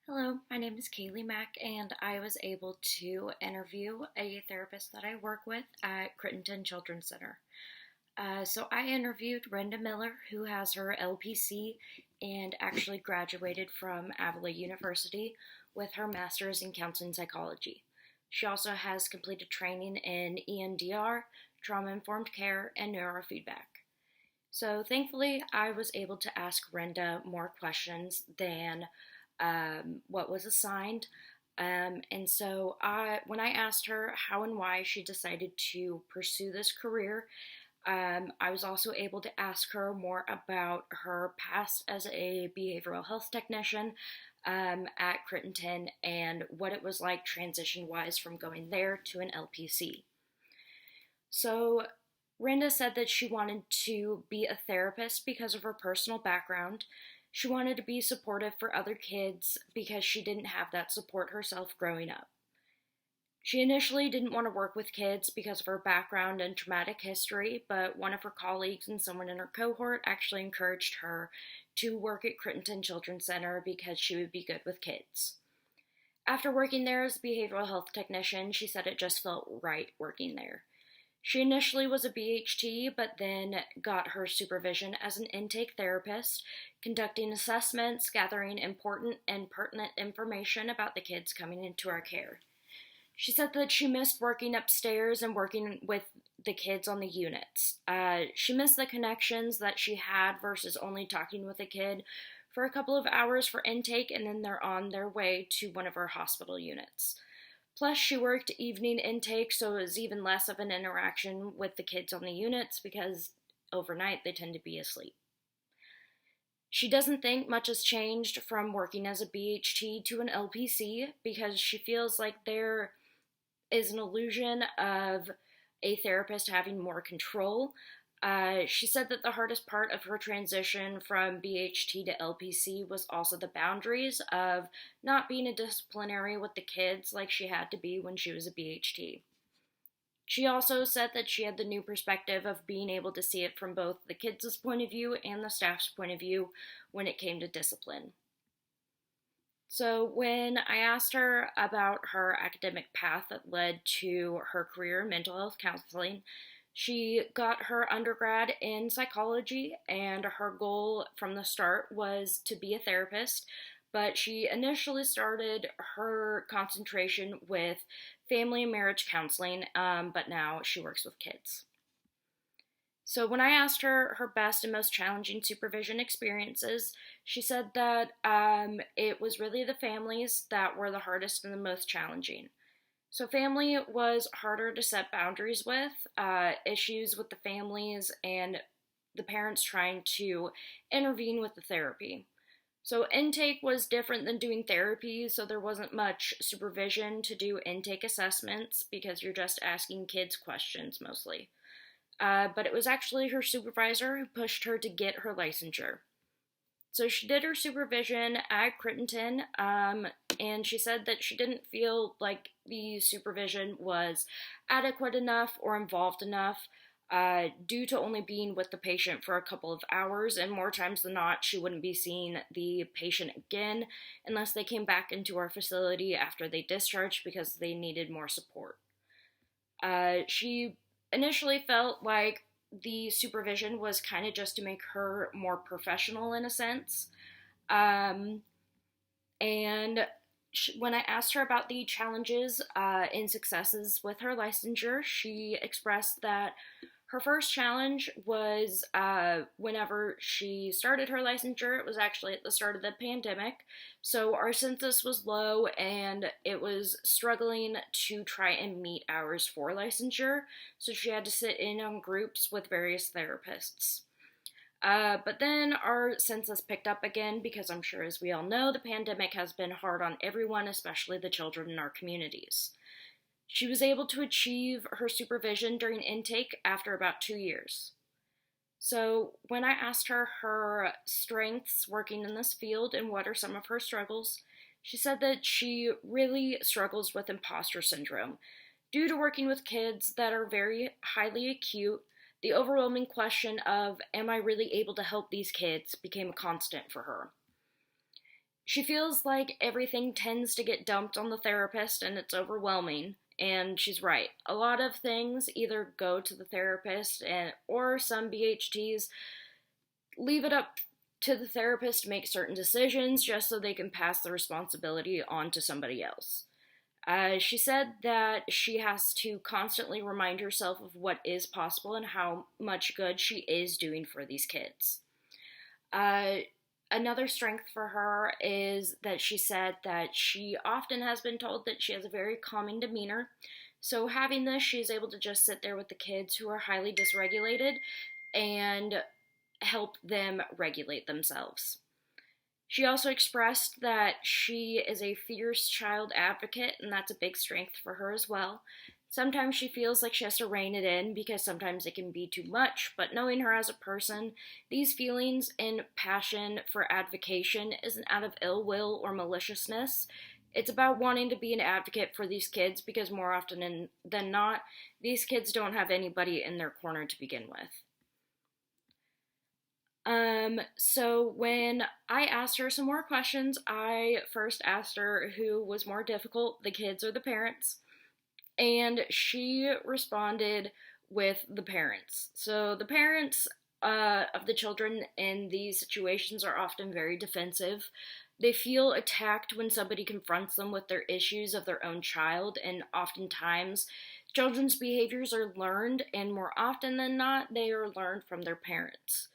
Hello, my name is Kaylee Mack, and I was able to interview a therapist that I work with at Crittenton Children's Center. So I interviewed Brenda Miller, who has her LPC and actually graduated from Avila University with her master's in counseling psychology. She also has completed training in EMDR, trauma informed care, and neurofeedback. So thankfully, I was able to ask Brenda more questions than what was assigned. When I asked her how and why she decided to pursue this career, I was also able to ask her more about her past as a behavioral health technician at Crittenton and what it was like transition wise from going there to an LPC. So, Renda said that she wanted to be a therapist because of her personal background. She wanted to be supportive for other kids because she didn't have that support herself growing up. She initially didn't want to work with kids because of her background and traumatic history, but one of her colleagues and someone in her cohort actually encouraged her to work at Crittenton Children's Center because she would be good with kids. After working there as a behavioral health technician, she said it just felt right working there. She initially was a BHT, but then got her supervision as an intake therapist, conducting assessments, gathering important and pertinent information about the kids coming into our care. She said that she missed working upstairs and working with the kids on the units. She missed the connections that she had versus only talking with a kid for a couple of hours for intake, and then they're on their way to one of our hospital units. Plus, she worked evening intake, so it was even less of an interaction with the kids on the units because overnight they tend to be asleep. She doesn't think much has changed from working as a BHT to an LPC because she feels like there is an illusion of a therapist having more control. She said that the hardest part of her transition from BHT to LPC was also the boundaries of not being a disciplinary with the kids like she had to be when she was a BHT. She also said that she had the new perspective of being able to see it from both the kids' point of view and the staff's point of view when it came to discipline. So, when I asked her about her academic path that led to her career in mental health counseling, she got her undergrad in psychology, and her goal from the start was to be a therapist. But she initially started her concentration with family and marriage counseling, but now she works with kids. So, when I asked her her best and most challenging supervision experiences, she said that it was really the families that were the hardest and the most challenging. So, family was harder to set boundaries with, issues with the families and the parents trying to intervene with the therapy. So, intake was different than doing therapy, so there wasn't much supervision to do intake assessments because you're just asking kids questions mostly. But it was actually her supervisor who pushed her to get her licensure. So she did her supervision at Crittenton, and she said that she didn't feel like the supervision was adequate enough or involved enough due to only being with the patient for a couple of hours, and more times than not, she wouldn't be seeing the patient again unless they came back into our facility after they discharged because they needed more support. She initially felt like the supervision was kind of just to make her more professional in a sense. Um, and when I asked her about the challenges and successes with her licensure, she expressed that her first challenge was whenever she started her licensure. It was actually at the start of the pandemic. So our census was low and it was struggling to try and meet hours for licensure. So she had to sit in on groups with various therapists. But then our census picked up again because I'm sure, as we all know, the pandemic has been hard on everyone, especially the children in our communities. She was able to achieve her supervision during intake after about 2 years. So, when I asked her her strengths working in this field and what are some of her struggles, she said that she really struggles with imposter syndrome. Due to working with kids that are very highly acute, the overwhelming question of, am I really able to help these kids, became a constant for her. She feels like everything tends to get dumped on the therapist and it's overwhelming. And she's right. A lot of things either go to the therapist or some BHTs leave it up to the therapist to make certain decisions just so they can pass the responsibility on to somebody else. She said that she has to constantly remind herself of what is possible and how much good she is doing for these kids. Uh, Another strength for her is that she said that she often has been told that she has a very calming demeanor. So, having this, she's able to just sit there with the kids who are highly dysregulated and help them regulate themselves. She also expressed that she is a fierce child advocate, and that's a big strength for her as well. Sometimes she feels like she has to rein it in because sometimes it can be too much, but knowing her as a person, these feelings and passion for advocation isn't out of ill will or maliciousness. It's about wanting to be an advocate for these kids because more often than not, these kids don't have anybody in their corner to begin with. So when I asked her some more questions, I first asked her who was more difficult, the kids or the parents, and she responded with the parents. So the parents of the children in these situations are often very defensive. They feel attacked when somebody confronts them with their issues of their own child, and oftentimes children's behaviors are learned, and more often than not, they are learned from their parents.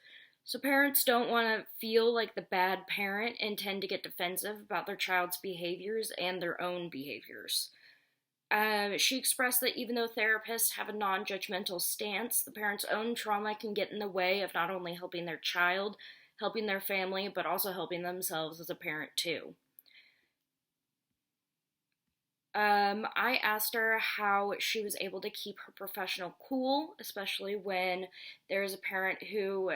So parents don't want to feel like the bad parent and tend to get defensive about their child's behaviors and their own behaviors. She expressed that even though therapists have a non judgmental stance, the parent's own trauma can get in the way of not only helping their child, helping their family, but also helping themselves as a parent, too. I asked her how she was able to keep her professional cool, especially when there's a parent who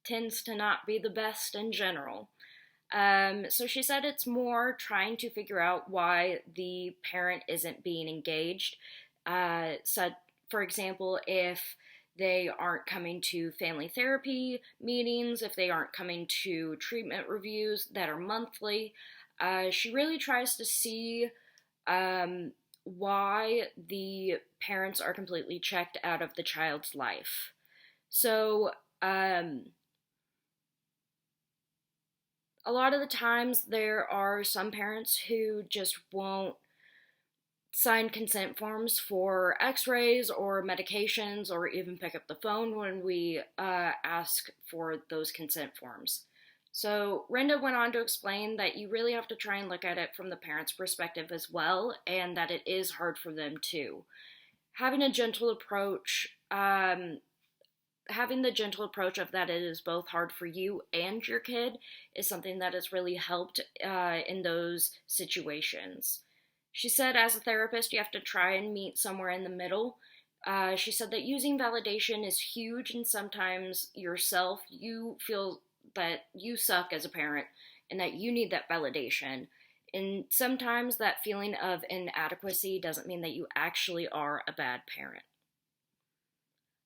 tends to not be the best in general. So she said it's more trying to figure out why the parent isn't being engaged. So, for example, if they aren't coming to family therapy meetings, if they aren't coming to treatment reviews that are monthly, she really tries to see why the parents are completely checked out of the child's life. So, a lot of the times there are some parents who just won't sign consent forms for x-rays or medications or even pick up the phone when we ask for those consent forms. So Renda went on to explain that you really have to try and look at it from the parent's perspective as well, and that it is hard for them too. Having a gentle approach having the gentle approach of that it is both hard for you and your kid is something that has really helped in those situations. She said, as a therapist, you have to try and meet somewhere in the middle. She said that using validation is huge, and sometimes yourself, you feel that you suck as a parent and that you need that validation. And sometimes that feeling of inadequacy doesn't mean that you actually are a bad parent.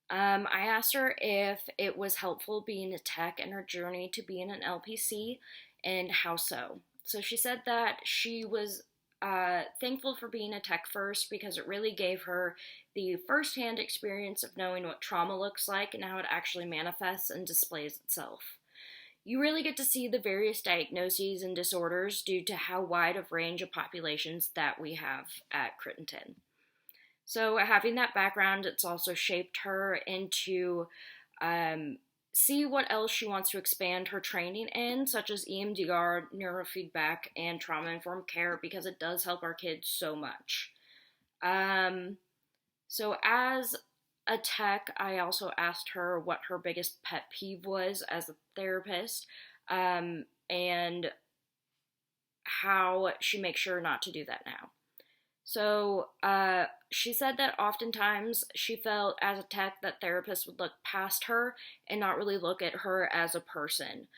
I asked her if it was helpful being a tech in her journey to being an LPC and how so. So she said that she was thankful for being a tech first because it really gave her the firsthand experience of knowing what trauma looks like and how it actually manifests and displays itself. You really get to see the various diagnoses and disorders due to how wide of range of populations that we have at Crittenton. So having that background, it's also shaped her into see what else she wants to expand her training in, such as EMDR, neurofeedback, and trauma-informed care, because it does help our kids so much. So as a tech, I also asked her what her biggest pet peeve was as a therapist, and how she makes sure not to do that now. So she said that oftentimes she felt as a tech that therapists would look past her and not really look at her as a person.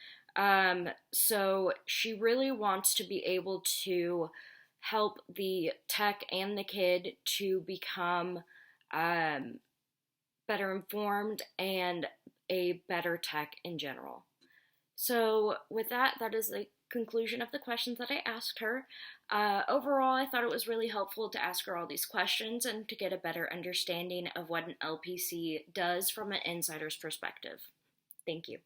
So she really wants to be able to help the tech and the kid to become better informed and a better tech in general. So with that, that is conclusion of the questions that I asked her. Overall, I thought it was really helpful to ask her all these questions and to get a better understanding of what an LPC does from an insider's perspective. Thank you.